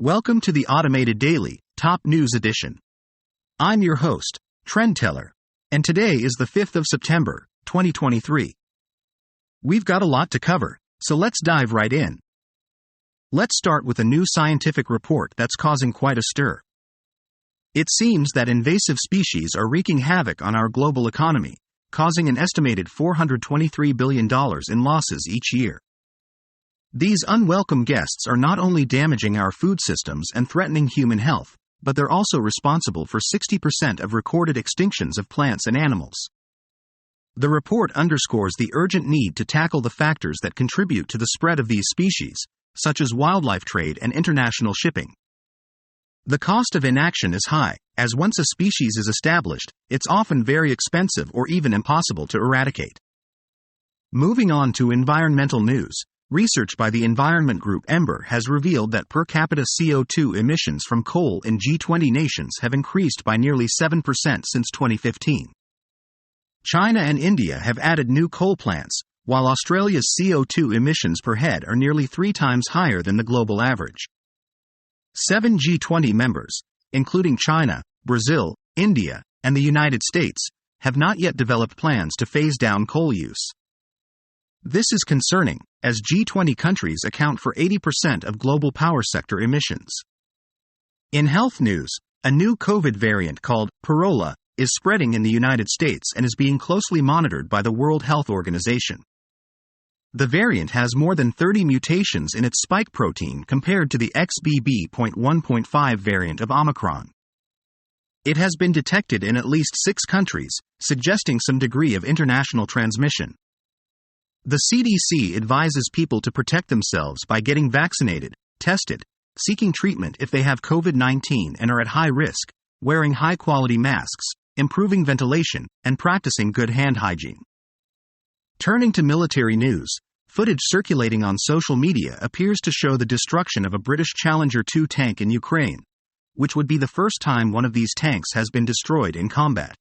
Welcome to the Automated Daily, Top News Edition. I'm your host, Trendteller, and today is the 5th of September, 2023. We've got a lot to cover, so let's dive right in. Let's start with a new scientific report that's causing quite a stir. It seems that invasive species are wreaking havoc on our global economy, causing an estimated $423 billion in losses each year. These unwelcome guests are not only damaging our food systems and threatening human health, but they're also responsible for 60% of recorded extinctions of plants and animals. The report underscores the urgent need to tackle the factors that contribute to the spread of these species, such as wildlife trade and international shipping. The cost of inaction is high, as once a species is established, it's often very expensive or even impossible to eradicate. Moving on to environmental news. Research by the environment group Ember has revealed that per capita CO2 emissions from coal in G20 nations have increased by nearly 7% since 2015. China and India have added new coal plants, while Australia's CO2 emissions per head are nearly 3 times higher than the global average. 7 G20 members, including China, Brazil, India, and the United States, have not yet developed plans to phase down coal use. This is concerning, as G20 countries account for 80% of global power sector emissions. In health news, a new COVID variant called Pirola is spreading in the United States and is being closely monitored by the World Health Organization. The variant has more than 30 mutations in its spike protein compared to the XBB.1.5 variant of Omicron. It has been detected in at least 6 countries, suggesting some degree of international transmission. The CDC advises people to protect themselves by getting vaccinated, tested, seeking treatment if they have COVID-19 and are at high risk, wearing high-quality masks, improving ventilation, and practicing good hand hygiene. Turning to military news, footage circulating on social media appears to show the destruction of a British Challenger 2 tank in Ukraine, which would be the first time one of these tanks has been destroyed in combat.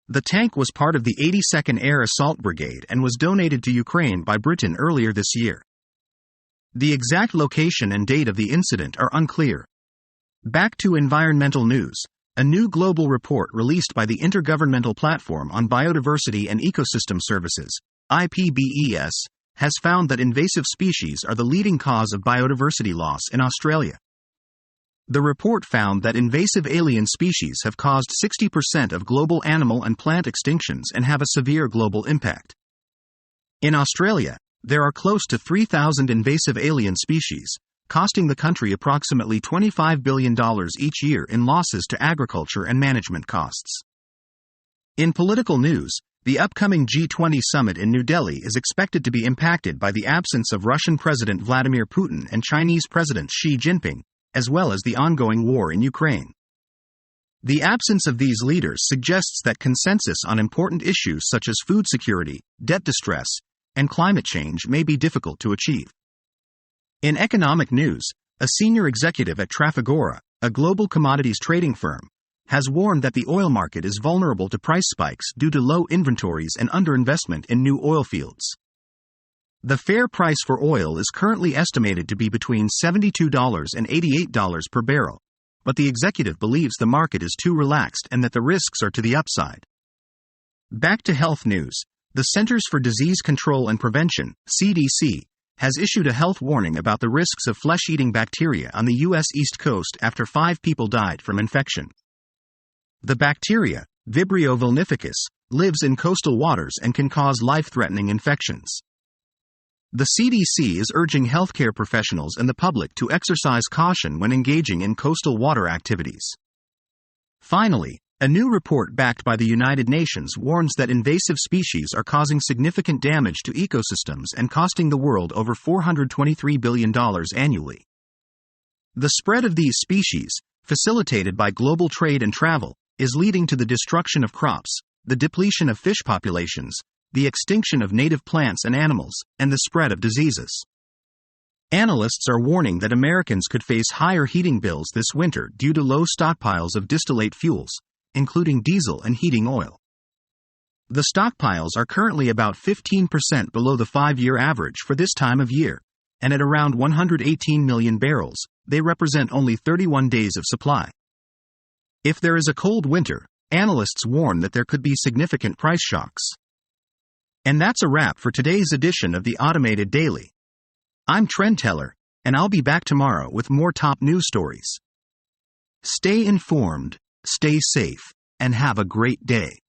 The tank was part of the 82nd Air Assault Brigade and was donated to Ukraine by Britain earlier this year. The exact location and date of the incident are unclear. Back to environmental news. A new global report released by the Intergovernmental Platform on Biodiversity and Ecosystem Services, IPBES, has found that invasive species are the leading cause of biodiversity loss in Australia. The report found that invasive alien species have caused 60% of global animal and plant extinctions and have a severe global impact. In Australia, there are close to 3,000 invasive alien species, costing the country approximately $25 billion each year in losses to agriculture and management costs. In political news, the upcoming G20 summit in New Delhi is expected to be impacted by the absence of Russian President Vladimir Putin and Chinese President Xi Jinping, as well as the ongoing war in Ukraine. The absence of these leaders suggests that consensus on important issues such as food security, debt distress, and climate change may be difficult to achieve. In economic news, a senior executive at Trafigura, a global commodities trading firm, has warned that the oil market is vulnerable to price spikes due to low inventories and underinvestment in new oil fields. The fair price for oil is currently estimated to be between $72 and $88 per barrel, but the executive believes the market is too relaxed and that the risks are to the upside. Back to health news. The Centers for Disease Control and Prevention, CDC, has issued a health warning about the risks of flesh-eating bacteria on the U.S. East Coast after 5 people died from infection. The bacteria, Vibrio vulnificus, lives in coastal waters and can cause life-threatening infections. The CDC is urging healthcare professionals and the public to exercise caution when engaging in coastal water activities. Finally, a new report backed by the United Nations warns that invasive species are causing significant damage to ecosystems and costing the world over $423 billion annually. The spread of these species, facilitated by global trade and travel, is leading to the destruction of crops, the depletion of fish populations, the extinction of native plants and animals, and the spread of diseases. Analysts are warning that Americans could face higher heating bills this winter due to low stockpiles of distillate fuels, including diesel and heating oil. The stockpiles are currently about 15% below the 5-year average for this time of year, and at around 118 million barrels, they represent only 31 days of supply. If there is a cold winter, analysts warn that there could be significant price shocks. And that's a wrap for today's edition of the Automated Daily. I'm Trend Teller, and I'll be back tomorrow with more top news stories. Stay informed, stay safe, and have a great day.